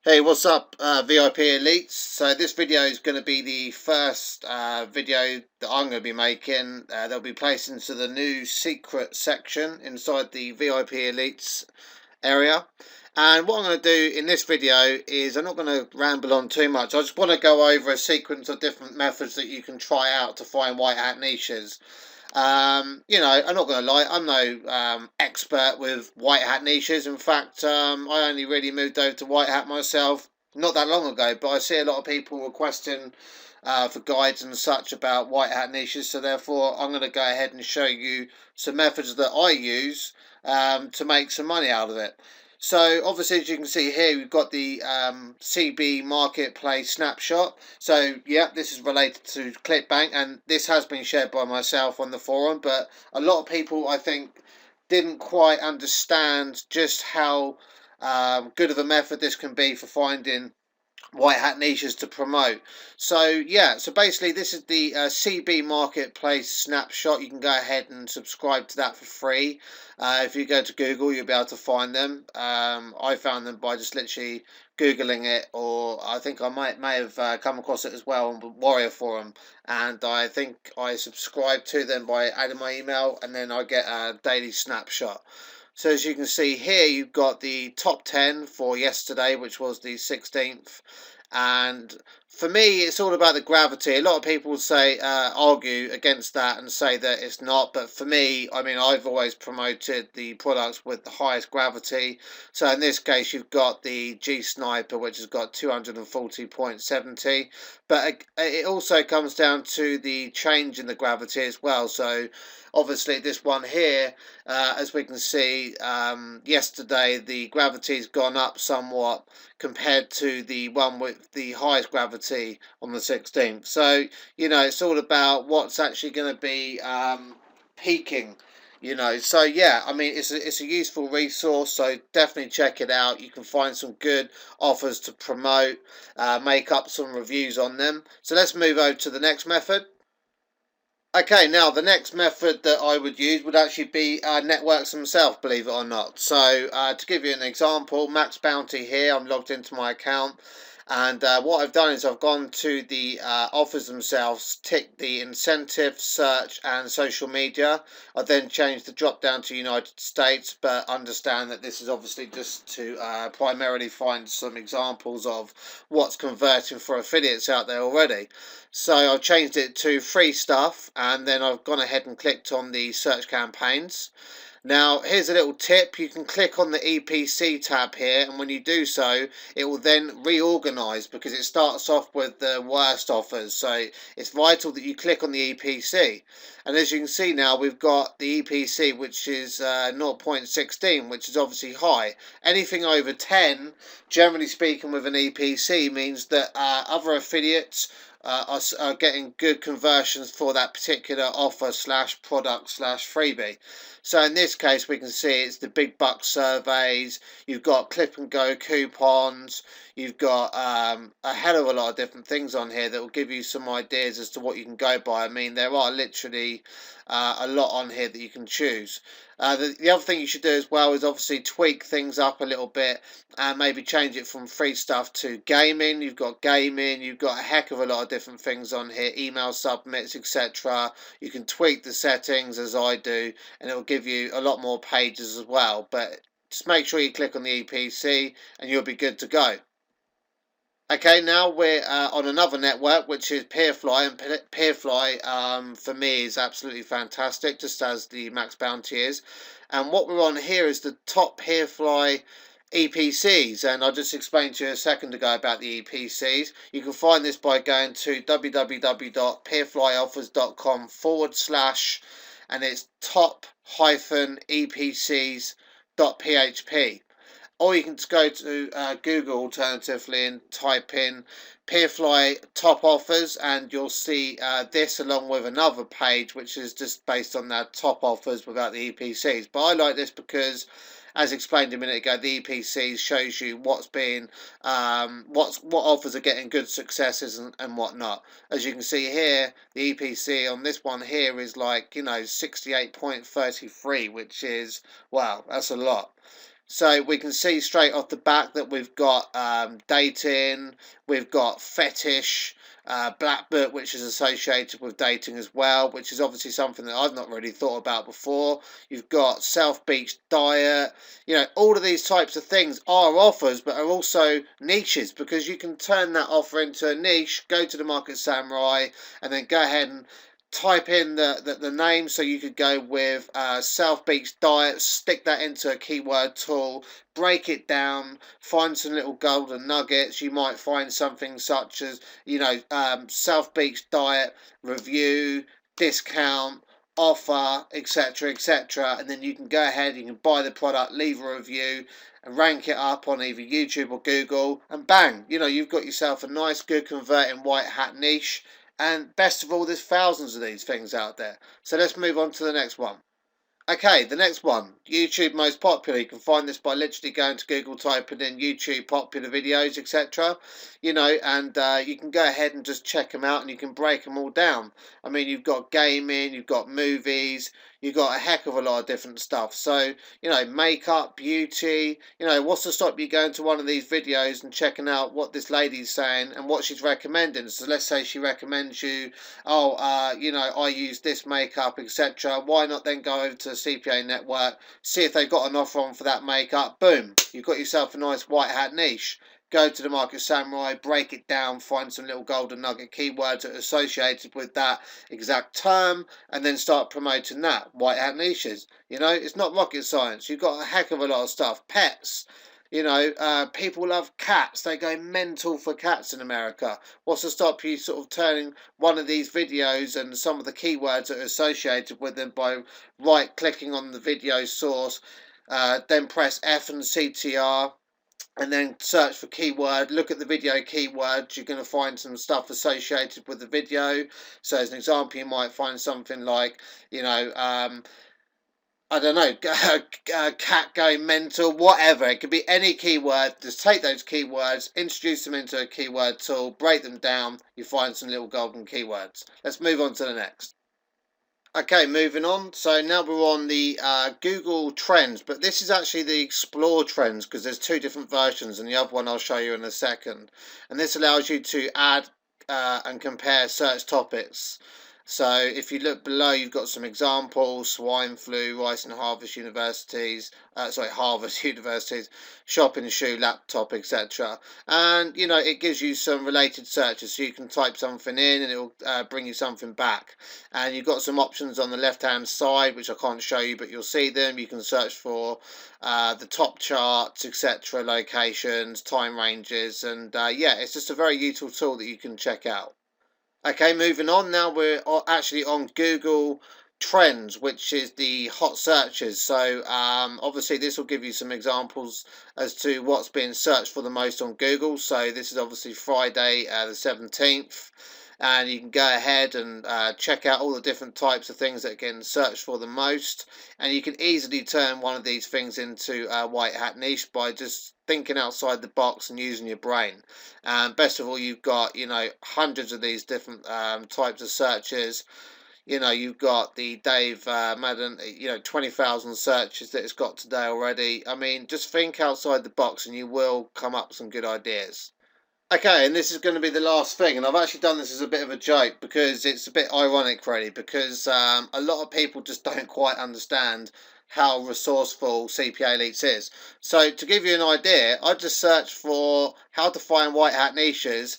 Hey, what's up, VIP Elites? So this video is going to be the first video that I'm going to be making. They'll be placed into the new secret section inside the VIP Elites area. And what I'm going to do in this video is I'm not going to ramble on too much. I just want to go over a sequence of different methods that you can try out to find white hat niches. I'm not going to lie, I'm no expert with white hat niches. In fact, I only really moved over to white hat myself not that long ago, but I see a lot of people requesting for guides and such about white hat niches, so therefore I'm going to go ahead and show you some methods that I use to make some money out of it. So obviously, as you can see here, we've got the CB Marketplace snapshot. So yeah, this is related to ClickBank, and this has been shared by myself on the forum. But a lot of people, I think, didn't quite understand just how good of a method this can be for finding white hat niches to promote. So yeah, so basically this is the CB Marketplace snapshot. You can go ahead and subscribe to that for free. If you go to Google, you'll be able to find them. I found them by just literally googling it, or I think I may have come across it as well on the Warrior Forum, and I think I subscribed to them by adding my email, and then I get a daily snapshot. So as you can see here, you've got the top 10 for yesterday, which was the 16th. And for me, it's all about the gravity. A lot of people would say, argue against that and say that it's not. But for me, I mean, I've always promoted the products with the highest gravity. So in this case, you've got the G Sniper, which has got 240.70. But it also comes down to the change in the gravity as well. So obviously, this one here, as we can see, yesterday the gravity's gone up somewhat compared to the one with the highest gravity on the 16th. So, it's all about what's actually going to be peaking. So yeah, I mean it's a useful resource, so definitely check it out. You can find some good offers to promote, make up some reviews on them. So let's move over to the next method. Okay, now the next method that I would use would actually be networks themselves, believe it or not. So, to give you an example, Max Bounty here, I'm logged into my account, and what I've done is I've gone to the offers themselves, ticked the incentive, search, and social media. I then changed the drop down to United States, but understand that this is obviously just to primarily find some examples of what's converting for affiliates out there already. So I've changed it to free stuff, and then I've gone ahead and clicked on the search campaigns. Now, here's a little tip. You can click on the EPC tab here, and when you do so, it will then reorganize because it starts off with the worst offers. So it's vital that you click on the EPC. And as you can see now, we've got the EPC, which is 0.16, which is obviously high. Anything over 10, generally speaking, with an EPC means that other affiliates are getting good conversions for that particular offer slash product slash freebie. So in this case, we can see it's the big buck surveys. You've got clip and go coupons. You've got a hell of a lot of different things on here that will give you some ideas as to what you can go by. I mean, there are literally a lot on here that you can choose. The other thing you should do as well is obviously tweak things up a little bit and maybe change it from free stuff to gaming. You've got gaming, you've got a heck of a lot of different things on here, email submits, etc. You can tweak the settings as I do, and it will give you a lot more pages as well. But just make sure you click on the EPC and you'll be good to go. Okay, now we're on another network, which is Peerfly, and Peerfly for me is absolutely fantastic, just as the Max Bounty is. And what we're on here is the top Peerfly EPCs, and I just explained to you a second ago about the EPCs. You can find this by going to www.peerflyoffers.com/, and it's top hyphen EPCs.php. Or you can just go to Google alternatively and type in Peerfly top offers, and you'll see this along with another page which is just based on their top offers without the EPCs. But I like this because, as explained a minute ago, the EPCs shows you what's being what offers are getting good successes and whatnot. As you can see here, the EPC on this one here is like 68.33, which is, wow, that's a lot. So we can see straight off the back that we've got dating, we've got fetish, black book, which is associated with dating as well, which is obviously something that I've not really thought about before. You've got self-beach diet. You know, all of these types of things are offers, but are also niches, because you can turn that offer into a niche, go to the Market Samurai, and then go ahead and type in the name. So you could go with South Beach Diet, stick that into a keyword tool, break it down, find some little golden nuggets. You might find something such as, you know, South Beach Diet review, discount, offer, etc., etc. And then you can go ahead, you can buy the product, leave a review, and rank it up on either YouTube or Google, and bang, you know, you've got yourself a nice, good converting white hat niche. And best of all, there's thousands of these things out there. So let's move on to the next one. Okay, the next one, YouTube most popular. You can find this by literally going to Google, typing in YouTube popular videos, etc. You know, and you can go ahead and just check them out, and you can break them all down. I mean, you've got gaming, you've got movies, you've got a heck of a lot of different stuff. So, you know, makeup, beauty, you know, what's to stop you going to one of these videos and checking out what this lady's saying and what she's recommending? So let's say she recommends you, oh, you know, I use this makeup, etc. Why not then go over to the CPA network, see if they've got an offer on for that makeup? Boom, you've got yourself a nice white hat niche. Go to the Market Samurai, break it down, find some little golden nugget keywords that are associated with that exact term, and then start promoting that. White hat niches. You know, it's not rocket science. You've got a heck of a lot of stuff. Pets. You know, people love cats. They go mental for cats in America. What's to stop you sort of turning one of these videos and some of the keywords that are associated with them by right clicking on the video source, then press F and CTR, and then search for keyword, look at the video keywords. You're going to find some stuff associated with the video. So as an example, you might find something like, you know, I don't know, cat going mental, whatever. It could be any keyword. Just take those keywords, introduce them into a keyword tool, break them down. You find some little golden keywords. Let's move on to the next. Okay, moving on. So now we're on the Google Trends, but this is actually the Explore Trends, because there's two different versions, and the other one I'll show you in a second. And this allows you to add and compare search topics. So if you look below, you've got some examples: swine flu, Rice and Harvest universities, Harvard universities, shopping shoe, laptop, etc. And you know, it gives you some related searches, so you can type something in and it will bring you something back. And you've got some options on the left hand side which I can't show you, but you'll see them. You can search for the top charts, etc., locations, time ranges, and yeah, it's just a very useful tool that you can check out. Okay, moving on. Now we're actually on Google Trends, which is the hot searches. So obviously this will give you some examples as to what's being searched for the most on Google. So this is obviously Friday the 17th. And you can go ahead and check out all the different types of things that are getting searched for the most. And you can easily turn one of these things into a white hat niche by just thinking outside the box and using your brain. And best of all, you've got, you know, hundreds of these different types of searches. You know, you've got the Dave Madden, you know, 20,000 searches that it's got today already. I mean, just think outside the box and you will come up with some good ideas. Okay, and this is going to be the last thing, and I've actually done this as a bit of a joke because it's a bit ironic, really, because a lot of people just don't quite understand how resourceful CPA Elites is. So, to give you an idea, I just searched for how to find white hat niches,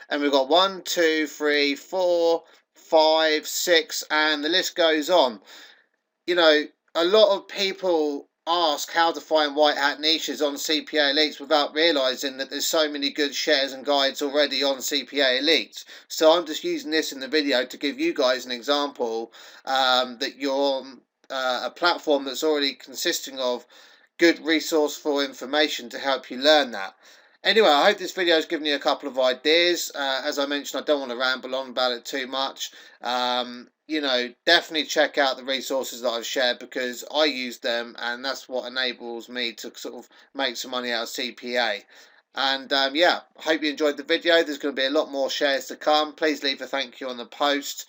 and we've got 1, 2, 3, 4, 5, 6, and the list goes on. You know, a lot of people ask how to find white hat niches on CPA Elites without realizing that there's so many good shares and guides already on CPA Elites. So I'm just using this in the video to give you guys an example that you're on a platform that's already consisting of good resourceful information to help you learn that. Anyway, I hope this video has given you a couple of ideas. As I mentioned, I don't want to ramble on about it too much. You know, definitely check out the resources that I've shared because I use them and that's what enables me to sort of make some money out of CPA. And yeah, I hope you enjoyed the video. There's going to be a lot more shares to come. Please leave a thank you on the post.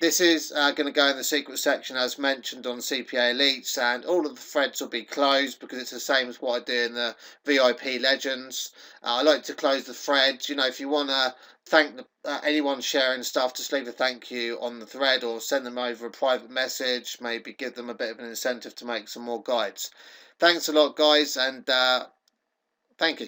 This is going to go in the secret section as mentioned on CPA Elites, and all of the threads will be closed because it's the same as what I do in the VIP Legends. I like to close the threads. You know, if you want to thank anyone sharing stuff, just leave a thank you on the thread or send them over a private message. Maybe give them a bit of an incentive to make some more guides. Thanks a lot, guys, and thank you.